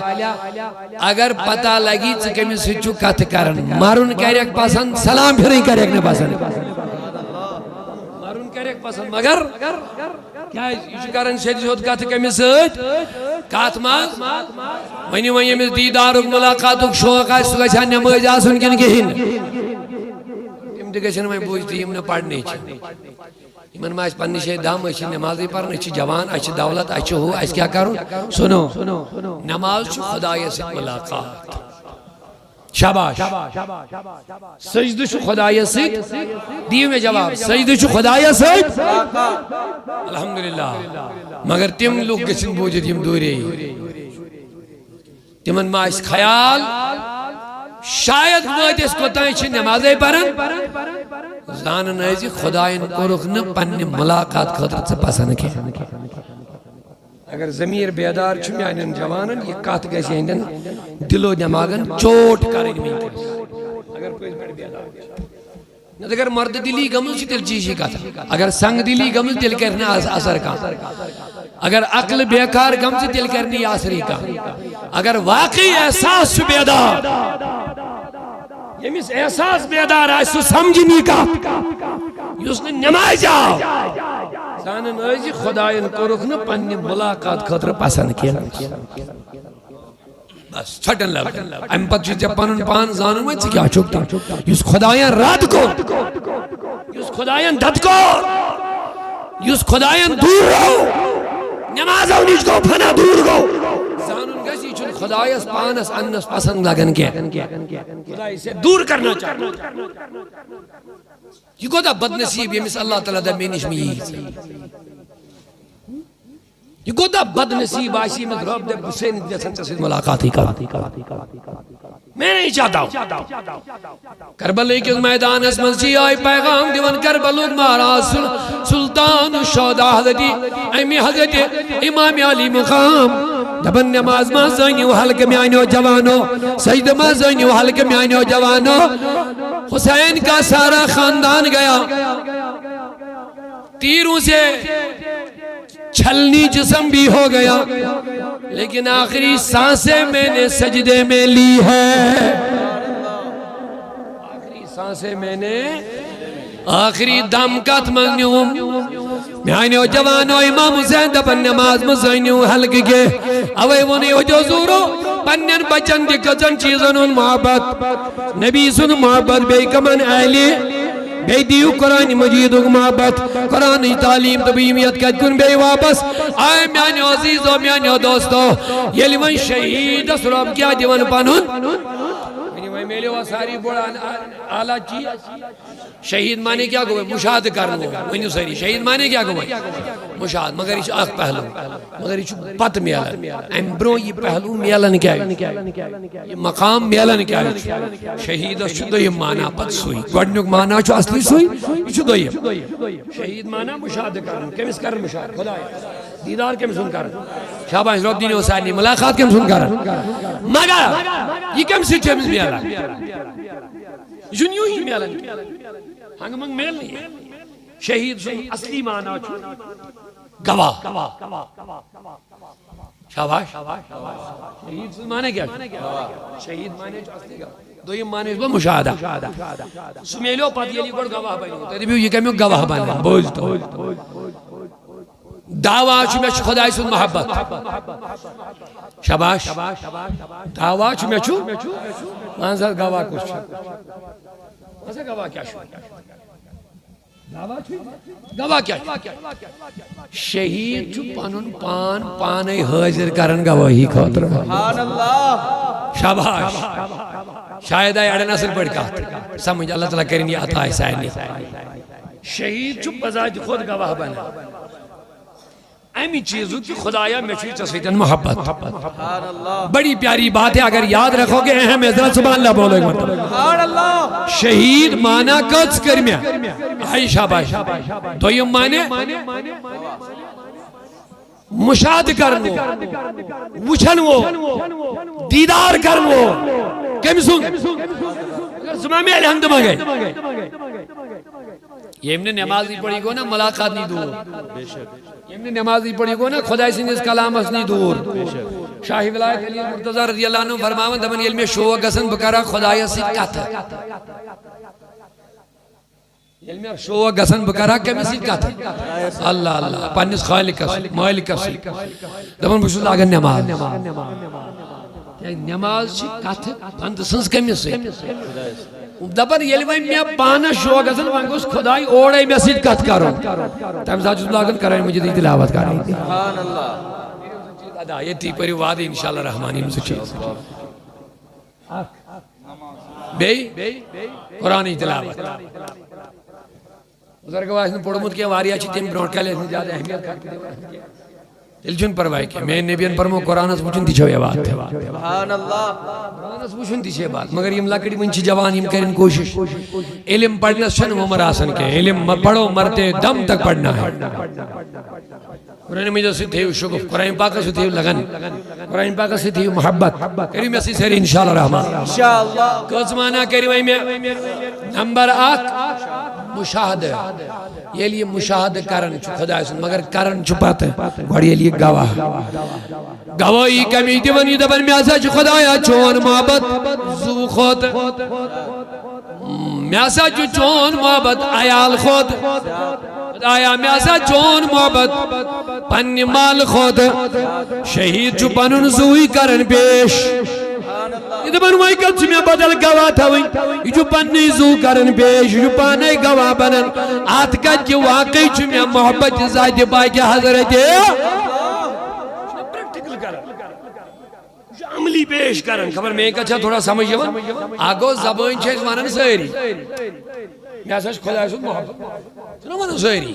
اگر پتہ لگی چو کمی سے چو کت کرن مارون کہریک پسند سلام پھریں کہریک نے پسند مارون کہریک پسند مگر کیا یہ کرن شہید ہوت کت کمی سیت کات ماز ونی ونی میں دیدارک ملاقاتک شوق آئیس تو گچھا نماز آسن کن کہین ام دکشن میں بوجھتی ہم نے پڑھنے چاہیے من ما اس پنی شہید دام اچھی نمازی پر اچھی جوان اچھی دولت اچھی ہو اس کیا کرو سنو نماز چھو خدای سے ملاقات شاباش سجد چھو خدای سے دیو میں جواب سجد چھو خدای سے الحمدللہ مگر تم لوگ کسن بوجھے تم دوری تمن ما اس خیال شاید وقت اس کو تائیں چھے نمازیں پرن زانن ایزی خداین کو رکھنا پنی ملاقات خطرت سے پسند کے اگر ضمیر بیدار چھو یعنی جوانن یہ کات گیسی ہندن دل و دماغن چوٹ کریں میں اگر کوئی بڑھ بیدار اگر مرد دلی گمل چی دل چیشی کا تھا اگر سنگ دلی گمل دل کرنا اثر کا اگر عقل بیکار گم سے دل کرنی آسری کا اگر واقعی احساس چھو بیدار یمیس احساس بیدار ہے سو سمجھنی کا یوس نے نماز جاؤ زانن ایزی خداین کو رکھنا پنی ملاقات خطر پسند کیا بس چھٹن لگ ام پت جب پنن پان زانن میں سے کیا چھوکتا یوس خدایان رد کو یوس خدایان دد کو یوس خدایان دور ہو نماز ہو نیچ کو پھنا دور کو زانن گسی چھن خدایس پانس انس پسند لگن کیا خدای سے دور کرنا چاہتا یہ کو دا بد نصیب یہ مثل اللہ تعالیٰ دا مینش میں یہ کو دا بد نصیب آئیسی میں رب دے حسین جیسن چسید ملاقاتی کر میں نہیں چاہتا ہوں کربلے کے میدان اس مسجی آئی پیغام دیون کربلوک مہاراج سلطان الشہداء حضرت امی حضرت امام علی مقام دبن نماز ما زینیو حلق میں آئینو جوانو سجد ما زینیو حلق میں آئینو جوانو حسین کا سارا خاندان گیا تیروں سے چھلنی جسم بھی ہو گیا لیکن آخری سانسیں میں نے سجدے میں لی ہے آخری سانسیں میں نے آخری دم کت منگنیوم میں آئینیو جوانو امام حسین دبن نماز مزینیو حلق کے اوے ونیو جو زورو پنن بچن دی کچن چیزن ان محبت نبی سن محبت بے کمن اہلی بے دیو قرآن مجید و محبت قرآن تعلیم طبیمیت کہت کن بے واپس آئے میانی عزیزو میانی دوستو یہ لیون شہید سراب کیا دیون پانون میلے وہ ساری بڑا آلہ چی شہید مانے کیا گوئے مشاہد کرنو ونیو ساری شہید مانے کیا گوئے مشاہد مگر یہ آخ پہلو مگر یہ پت میلن امبرو یہ پہلو میلن کیا ہے یہ مقام میلن کیا ہے شہید شدو یہ مانا پت سوئی گوڑنک مانا چو اصلی سوئی یہ شدو یہ شہید مانا مشاہد کرنو کمیس کرن مشاہد خدا ہے دیدار کم سن کرن شاباش رب دین حسینی ملاقات کم سن کرن مگر یہ کم سے چیمز میلن یہ یوں ہی میلن ہنگ منگ میل نہیں ہے شہید سن اصلی معنی چھو گواہ شاباش شہید سن معنی کیا شہید معنی چھو اصلی گواہ دو یہ معنی چھو مشاہدہ سمیلو پت یہ لیکن گواہ بنی تیرے بھی یہ کمیو گواہ بنی بوجھ تو دعویٰ چھُ مےٚ چھُ خۄداے سُنٛد محبت شاباش دعویٰ چھُ مےٚ چھُ مان سا گواہ کُس چھُ مان سا گواہ کیٛاہ چھُ گواہ کیٛاہ چھُ شہیٖد چھُ پنُن پان پانے حٲضِر کران گوٲہی خٲطرٕ سبحان اللہ شاباش شاید آئی اڑن اصل پڑھ کہت سمجھ اللہ تعالیٰ کریں یہ عطا ہے سائنی شہید چھو بذات خود گواہ بنا امی چیزوں کی خدایا میں چھوئی تصویتن محبت سبحان اللہ بڑی پیاری بات ہے اگر یاد رکھو گے اہم ازرا سبحان اللہ بولو ایک مرتبہ سبحان اللہ شہید مانا کچھ کرمیا آئی شاباش دویم مانے مشاہد کرنو وچھنو دیدار کرنو کم سن زمامی الحمد مگئے یہ ہم نے نماز نہیں پڑھی گو نا ملاقات نہیں دور یہ ہم نے نماز نہیں پڑھی گو نا خدای سن اس کلام اس نہیں دور شاہی ولایت علی مرتضی رضی اللہ عنہ فرماون دمن علم شو گسن بکرا خدای سے کت علم شو گسن بکرا کمی سے کت اللہ اللہ پانس خالق مالک سے دمن بشو لاغن نماز نماز چھ کت اند سنس کمی سے دبن یلی وای میں پانا شو گسن وان گوس خدای اوڑے میں سید کت کرو تم ساتھ لاگن کرائیں مجھے دی تلاوت کرائیں سبحان اللہ ادا یہ تی پری وعدے انشاءاللہ رحمانی میں سے چیز بے قرآنی تلاوت بزرگواہ نے پڑھو مت کیا واریا چی تیم برونٹ کا لیسن زیادہ اہمیت کرتے ہیں دلچن پروائی کے میں نبیان پرمو قرآن اس پوچھن دیچھو یہ بات ہے سبحان اللہ قرآن اس پوچھن دیچھو بات مگر یہ ملاکڑی منچی جوان ہم کریں کوشش علم پڑھنا شن عمر آسن کے علم پڑھو مرتے دم تک پڑھنا ہے قرآن مجھے سے تھے شکف قرآن پاکہ سے تھے لگن قرآن پاکہ سے تھے محبت کریم اسی سیر انشاءاللہ رحمان انشاءاللہ قسمانہ کریم میں نمبر 8 مشاہدہ یہ لیے مشاہدہ کرن خدا سن مگر کرن چھپاتے ہیں بڑی لیے گواہ گواہی کمی دیونی دبن میں آسا چھ خدایا چون محبت زو خود میں آسا چون محبت آیال خود خدایا میں آسا چون محبت پنی مال خود شہید چھ پنن زوی کرن پیش یہ دبن وائی کچھ میں بدل گواہ تھا ہوئی یہ جو پنی زو کرن پیش یہ جو پانے گواہ بنن آت کچھ کی واقعی چھ میں محبت زائد بائی کے حضرت پریکٹیکل کرن عملی پیش کرن خبر میں ایک اچھا تھوڑا سمجھ جب آگو زبان چھے زمانن سہری میں سچ خدا سن محبت سنو من سہری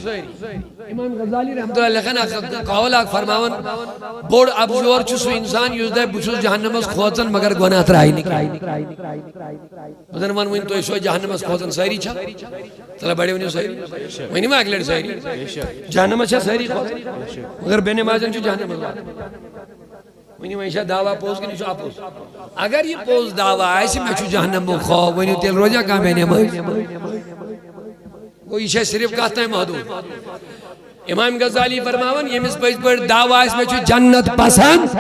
امام غزالی رحمت اللہ علیہ قول آگ فرماون بوڑ اب جور چھو انسان یوز دے بچوس جہنم اس خوزن مگر گناہ ترائی نکی بزن من وین تو ایسو جہنم اس خوزن سہری چھا تلا بڑے ونیو سہری وینی میں اگلر سہری جہنم اس سہری خوزن مگر بین مازن چھو جہنم اس ونی میں ایشا دعویٰ پوز کی نیچو آپوز اگر یہ پوز دعویٰ ایسی میں چھو جہنم و خواب ونی تیل روجہ کہاں میں نے مہی وہ ایشا صرف کہتا ہے محدود امام غزالی فرماون یہ مس پیس پر دعویٰ اس میں چھو جنت پسند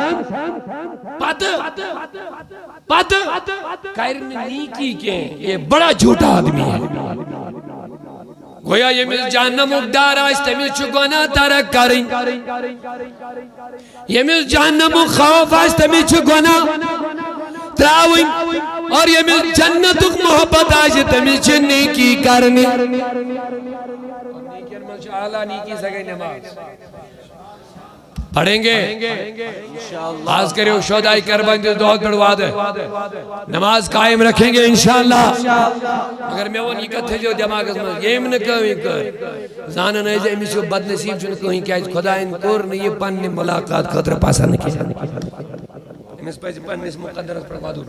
پت کائرن نیکی کے یہ بڑا جھوٹا آدمی ہے گویا یہ مل جہنم اقدار آئیس تمیل چھو گناہ ترک کریں یہ مل جہنم خوف آئیس تمیل چھو گناہ تراؤں اور یہ مل جنت محبت آئیس تمیل چھو نیکی کرنی نیکی ارمال چھو اعلیٰ نیکی سگئی نماز پڑھیں گے آز کرے ہو شہدائی کربان جو دعوت بڑھوا دے نماز قائم رکھیں گے انشاءاللہ اگر میں وہ نیکت ہے جو دماغ اس میں یہ من کوئی کر زانا نہیں جائے امیسی و بد نصیب چون کوئی کیا خدا ان کور نہیں یہ پن ملاقات خطر پاسا نہیں کیا امیس پیسی پن اس مقدر اس پر مادور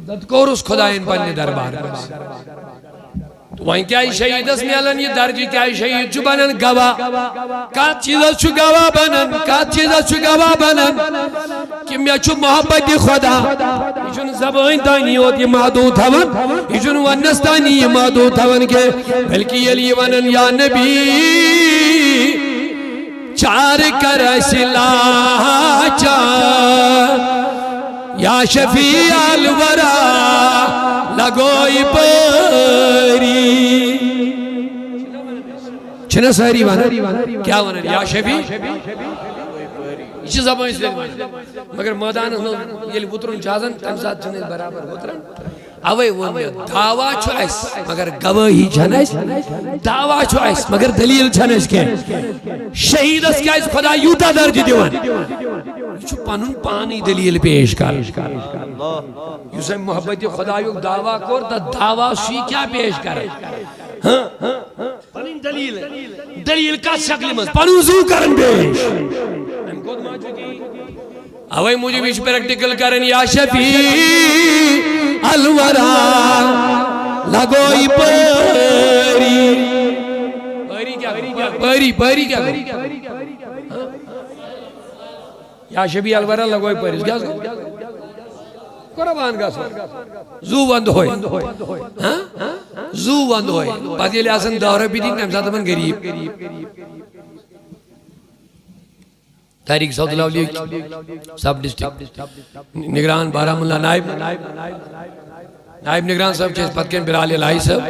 ددکور اس خدا ان پن دربار تو وہیں کیا شہید اس میں علن یہ درجی کیا شہید چھو بنن گواہ کات چیزہ چھو گواہ بنن کات چیزہ چھو گواہ بنن کہ میں چھو محبت خدا یہ چھو زبان تانی ہوتی محدود ہون یہ چھو ونستانی محدود ہون کے بلکہ یہ لی ونن یا نبی چار کر سلا چار یا شفیع الورا لگوئی پری چھنا ساری وانا کیا وانا یا شفیع یہ زبان اس لئے مگر میدان یل وطرن چازن تم ساتھ چھنے برابر وطرن اوے وہ دعویٰ چھو ایس مگر گواہی چھنس دعویٰ چھو ایس مگر دلیل چھنس کے شہید اس کیا اس خدا یوتا درج دیوان چھو پانون پانی دلیل پیش کر یوسے محبت خدا یوک دعویٰ کر تا دعویٰ سی کیا پیش کر پانین دلیل کا شکل مز پانون زو کرن پیش اوے مجھے بیچ پریکٹیکل کرن یا شفیع الورا لگوئی پری کیا یا شفیع الورا لگوئی پری کیا سو قربان کا سو زو وند ہوئے زو وند ہوئے باقی لئے آسن دورہ بھی دین نمزاد من غریب تحریک سعود اللہ علیہ سب ڈسٹرکٹ نگران بارہمولہ نائب نگران صاحب چیز پتکن بلال الہی صاحب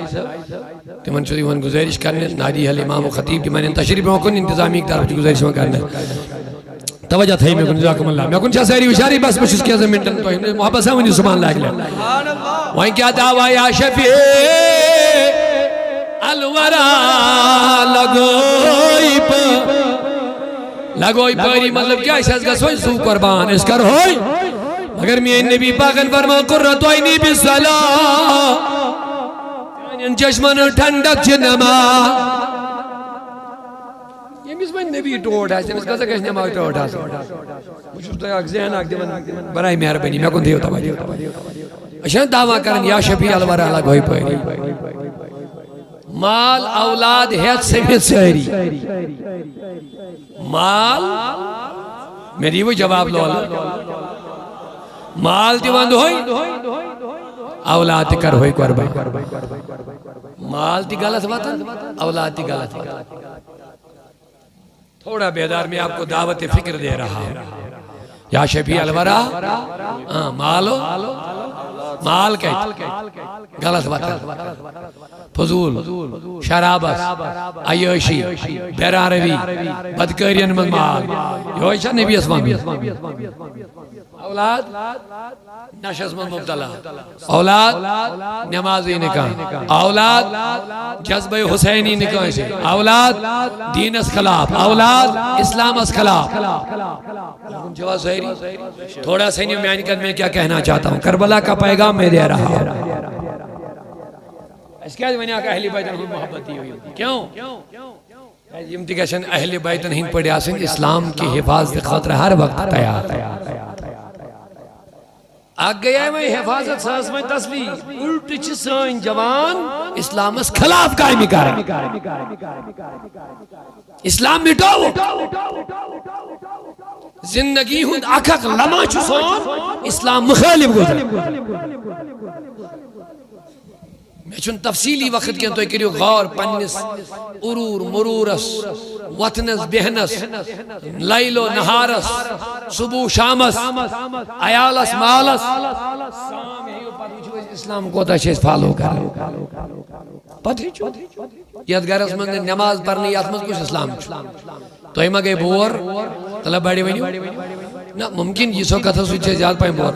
تمن شدی ون گزارش کرنے نادی حل امام و خطیب کی میں نے تشریف موقن انتظامی اقدار پر گزارش میں کرنے توجہ تھا ہی میں کن جزاکم اللہ میں کن چاہ سہری وشاری بس بشس کیا زمینٹن تو ہی محبت سے ونی سبحان اللہ اکلے وہیں کیا دعویٰ یا شفیع الورا لگوئی پری مطلب کیا اس کا سوئی سو قربان اس کر ہوئی مگر میں نبی پاکن فرمان قررت وینی بالصلاة ان چشمن ٹھنڈک چنما یہ مس میں نبی ٹوٹ ہے اس کا سکش نما ٹوٹ ہے مجھے تو ایک ذہن آگ دیون برائی مہربانی میں کن دیو تبا اشان دعویٰ کرن یا شفیع الورا لگوئی پری مال اولاد حیث سمیت سہری مال میری وہ جواب لو مال دیوان ہوئی اولاد کر ہوئی قربان مال تی غلط وطن اولاد تی غلط تھوڑا بیدار میں آپ کو دعوت فکر دے رہا ہوں یا شفیع الورا مالو مال کہتے غلط وطن فضول شرابت عیاشی بیراروی بدکارین من مال یہ ہوئی نبی اسمان اولاد نشز من مبتلا اولاد نمازی نکاح اولاد جذبہ حسینی نکاح سے اولاد دین اس خلاف اولاد اسلام اس خلاف جواز سہری تھوڑا سینیو میں آنکت میں کیا کہنا چاہتا ہوں کربلا کا پیغام میں دے رہا ہوں اس کے آج میں نے آکا اہلی بیت انہوں محبتی ہوئی کیوں امتگشن اہلی بیت انہوں پڑھے آسن اسلام کی حفاظت خطر ہر وقت تیار آگ گیا ہے میں حفاظت ساس میں تسلیم الٹ چسائن جوان اسلام اس خلاف قائمی کر اسلام مٹاو زندگی ہند اکھک لما چسان اسلام مخالف گزر میں چون تفصیلی وقت کیا تو ایک کریو غور پنس ارور مرورس وطنس بہنس لیل و نہارس صبح شامس عیالس مالس اسلام کو تا چیز فالو کر پتہ چھو یاد گرس من نماز پڑھنی یاد مز کچھ اسلام تو ایمہ گئے بور طلب بڑی ونیو نا ممکن یہ سو کتھا سوچے زیادہ پائیں بور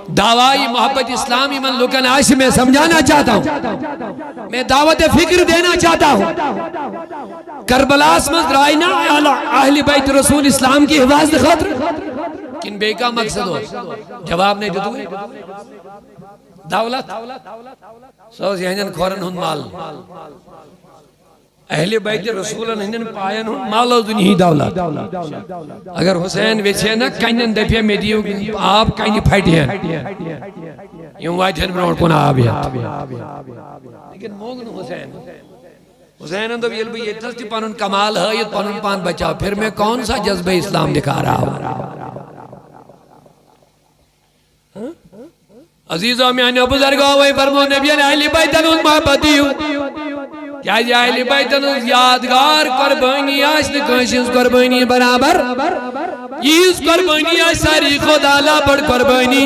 دعوائی محبت اسلامی من لکن عائشہ میں سمجھانا چاہتا ہوں میں دعوت فکر دینا چاہتا ہوں کربلاس مز رائنا اہل بیت رسول اسلام کی حفاظت خاطر کن بے کا مقصد ہو جواب نہیں دیتو گے دولت سوز یہنن کھورن ہن مال اہل بیت رسول ہنن پائن ہن مال و دنہی دولت اگر حسین ویچے نا کنن دفعہ میں دیو آپ کنی پھٹی ہیں یوں وائٹ ہن برون کن آب ہے لیکن موگن حسین اندو بیل بھی یہ تستی پانن کمال ہے یہ پانن پان بچاؤ پھر میں کون سا جذبہ اسلام دکھا رہا ہوں عزیزوں میں آنے بزرگوں وہی فرمو نبیان اہل بیتن ان محبتی ہوں کیا جی اہل بیتن ان یادگار قربانی آج نکوشی اس قربانی برابر یہ اس قربانی آج ساری خدا لا بڑھ قربانی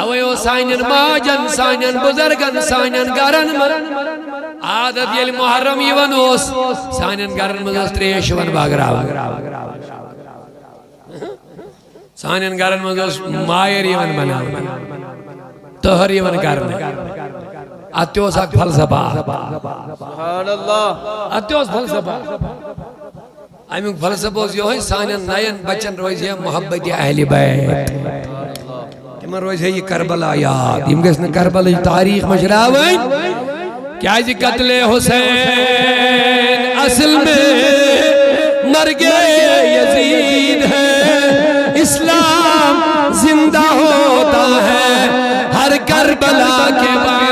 اویو سانین ماجن سانین بزرگن سانین گرن عادت یل محرم یون اوس سانین گرن مز تریش ون باگراو سانین گرن مز مایر یون بناو تہر یون کرنے اتیوس اک فلسفہ سبحان اللہ اتیوس فلسفہ امیک فلسفہ یہ سانین نین بچن روز ہے محبت اہل بیت تمن روز ہے یہ کربلا یاد یم گژھِ نہٕ کربلا تاریخ مشراوٕنۍ کیازِ قتل حسین اصل میں مرگ یزید ہے اسلام زندہ ہوتا ہے ہر کربلا کے بعد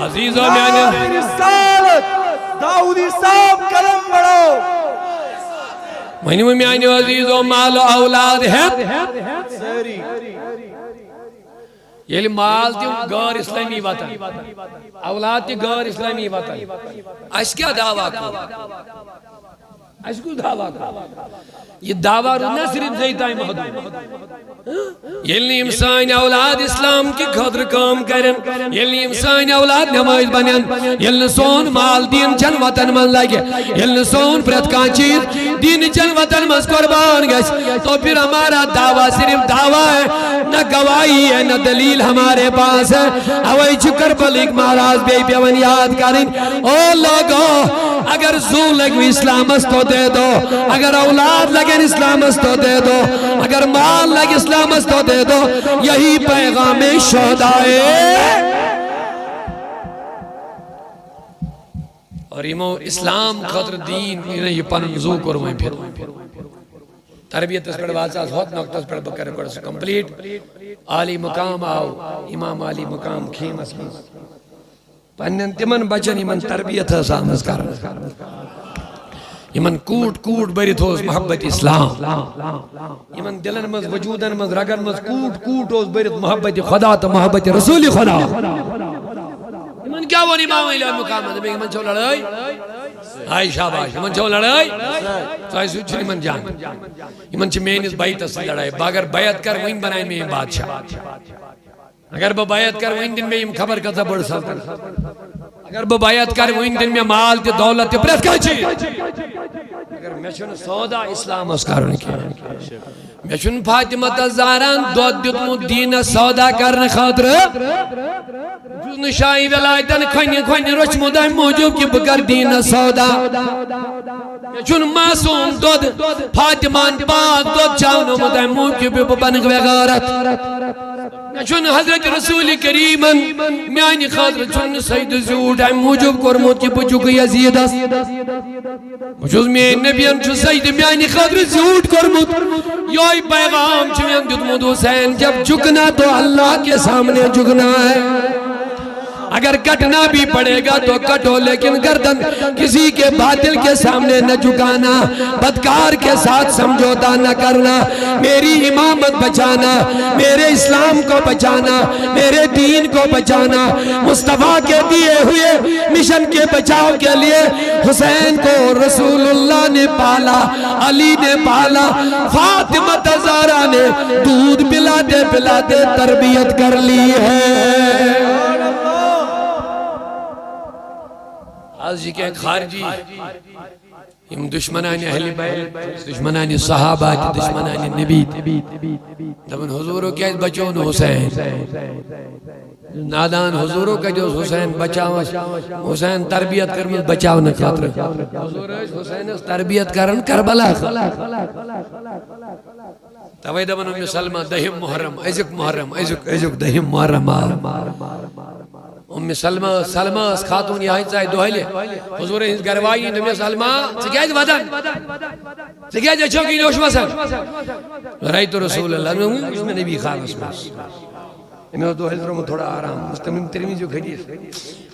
عزیزوں میں داؤدی صاحب کلم بڑھو مہنیو میانی عزیزوں مال و اولاد ہے یہ مال تیم غیر اسلامی وطن اولاد تی غیر اسلامی وطن اس کیا دعویٰ کو اس کو دعویٰ کو یہ دعویٰ رو نہ صرف زیتائی محدود یلنی امسان اولاد اسلام کی خطر کام کرن یلنی امسان اولاد نمائز بنن یلن سون مال دین چن وطن من لگے یلن سون پرت کان چیز دین چن وطن من قربان گش تو پھر ہمارا دعویٰ صرف دعویٰ ہے نہ گواہی ہے نہ دلیل ہمارے پاس ہے اوئی چکر پلک مہاراج بے پیون یاد کریں او لوگو اگر زو لگو اسلام استو دے دو اگر اولاد لگن اسلام استو دے دو اگر مال لگ اسلام استو دے دو یہی پیغام شہدائے اور ایمو اسلام خطر دین یہ پنزو کرو پھر تربیت اس پر واضح ہوت نقطہ اس پر بکر کرس کمپلیٹ عالی مقام آو امام عالی مقام خیم اسمان پنن تمن بچن ایمن تربیت سامز کر ایمن کوٹ کوٹ بریت ہوس محبت اسلام ایمن دلن مز وجودن مز رگن مز کوٹ کوٹ ہوس بریت محبت خدا تو محبت رسول خدا ایمن کیا وہ امام عالی مقام ہے ایمن چھو لڑائی آئی شاباش ایمن چھو لڑائی سائی سوچ ایمن جان ایمن چھ مینس بائیت اس لڑائی باگر بیعت کر وہیں بنائیں میں بادشاہ اگر با بیعت کر وہیں دن میں یم خبر کتا بڑھ سلطن اگر با بیعت کر وہیں دن میں مال تی دولت تی پریت کا چیز اگر میں چھن سودا اسلام اس کارن کی میں چھن فاطمہ تزاران دود دیتمو دین سودا کرن خاطر جن شاہی ولایتن کھنی روچ مدہ موجود کی بکر دین سودا میں چھن معصوم دود فاطمان پاک دود چاونو مدہ موجود کی ببنگ وغارت چون حضرت رسول کریمن میانی خاطر چون سید زیود ہے موجب کرمود کی بچوک یزید است مجھوز میان نبیان چون سید میانی خاطر زیود کرمود یوی پیغام چون دیتمود حسین جب جھکنا تو اللہ کے سامنے جھکنا ہے اگر کٹنا بھی پڑے گا تو کٹو لیکن گردن کسی کے باطل کے سامنے نہ جھکانا بدکار کے ساتھ سمجھوتا نہ کرنا میری امامت بچانا میرے اسلام کو بچانا میرے دین کو بچانا مصطفیٰ کے دیے ہوئے مشن کے بچاؤ کے لیے حسین کو رسول اللہ نے پالا علی نے پالا فاطمہ زہرا نے دودھ پلاتے پلاتے تربیت کر لی ہے آج جی کہ خارجی ہم دشمنان اہل بیت دشمنان صحابہ دشمنان نبی دبن حضورو کیا بچون حسین نادان حضورو کا جو حسین بچاو حسین تربیت کرمت بچاو نہ خاطر حضور حسین تربیت کرن کربلا توی دبن ام سلمہ دہم محرم ایزک محرم ایزک دہم محرم ام سلمہ اس خاتون یہاں چاہے دوہلے حضور اس گروائی نمی سلمہ سکیائی ودن سکیائی چوکی نوش مسن رأیت رسول اللہ اس میں نبی خالص امیوس دوہل ترمو تھوڑا آرام مستمیم ترمیز جو حدیث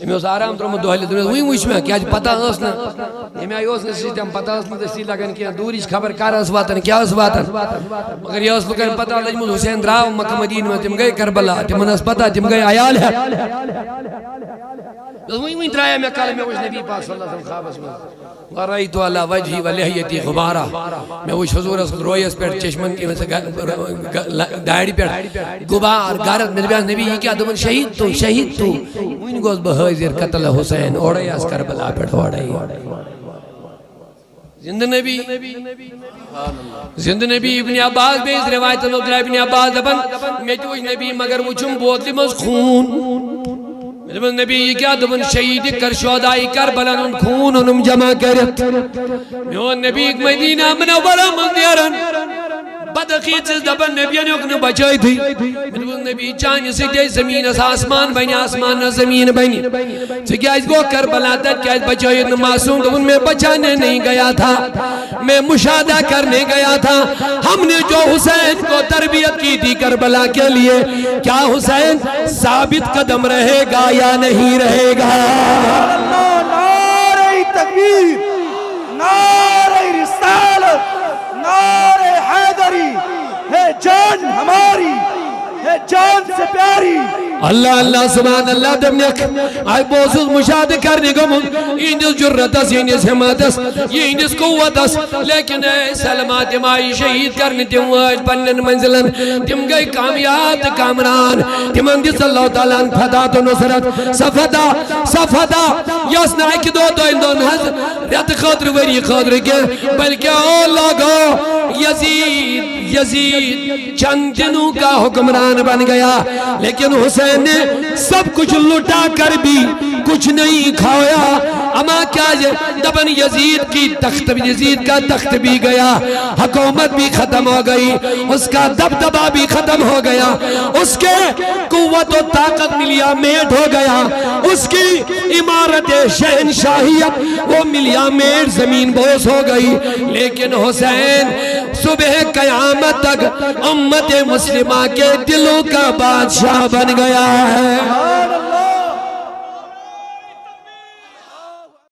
امیوس آرام ترمو دوہل ترمیز وہی وچ میں کیا پتہ ٲسنا ییٚمہِ آیہِ اوس نہٕ سسٹم پتہ ٲس نہٕ دٔستی لگان کینٛہہ دوٗرِچ خبر کر ٲس واتان کیٛاہ ٲس واتان مگر یہِ ٲس لُکن پتہ لٔجمٕژ حُسین درٛاو مکہ مدیٖنہ منٛز تِم گٔے کربلا تِمن ٲس پتہ تِم گٔے عیال ہٮ۪تھ وٕنۍ درٛایا مےٚ کالہٕ مےٚ وٕچھ نبی پاک صلی اللہ علیہ وسلم خوابس منٛز وَرَأَيْتُ عَلَى وَجْهِي وَلِحْيَتِي غُبَارًا میں وٕچھ حضورس رویس پٮ۪ٹھ چشمن داڑِ پٮ۪ٹھ غبار گرد مےٚ دپیٛاس نبی یہِ کیٛاہ دوٚپُن شہید تو وٕنۍ گوس بہٕ حٲضِر قتل حُسین اورَے آس کربلا پٮ۪ٹھ اورَے زندہ نبی ابن عباس بیس روایت اللہ ابن عباس دپن میں تہِ وٕچھ نبی مگر وٕچھُم بوتلہِ منٛز خوٗن نبی یہ کیا دبن شہید کر شہدائی کربلا ان خون انم جمع کرت میون نبی مدینہ منورہ منیرن بدخیچس دبن نبی انہوں نے بچائی تھی نبی چانی سے جائے زمین اس آسمان بنی آسمان زمین بنی سے کیا اس کو کربلا تک کیا اس بچائی اتنا معصوم دبن میں بچانے نہیں گیا تھا میں مشاہدہ کرنے گیا تھا ہم نے جو حسین کو تربیت کی تھی کربلا کے لیے کیا حسین ثابت قدم رہے گا یا نہیں رہے گا نعرہ تکبیر نعرہ رسالت نعرہ حیدری ہے جان ہماری ہے جان سے پیاری اللہ اللہ سبحان اللہ دمنک آئی بوزل مشاہدہ کرنے کو اندس جرتس اندس حماتس یہ اندس قوتس لیکن اے سلمات مائی شہید کرنے تم آج پنن منزلن تم گئی کامیات کامران تم اندس اللہ تعالیٰ فتح و نصرت صفدہ یسنا ایک دو اندون حضر رت خاطر وری خاطر کے بلکہ او لوگو یزید چند دنوں کا حکمران بن گیا لیکن حسین نے سب کچھ لٹا کر بھی کچھ نہیں کھایا اما کیا دبن یزید کا تخت بھی گیا حکومت بھی ختم ہو گئی اس کا دبدبہ بھی ختم ہو گیا اس کے قوت و طاقت ملیا میٹ ہو گیا اس کی عمارت شہنشاہیت وہ ملیا میٹ زمین بوس ہو گئی لیکن حسین صبح قیامت تک امت مسلمہ کے دلوں کا بادشاہ بن گیا ہے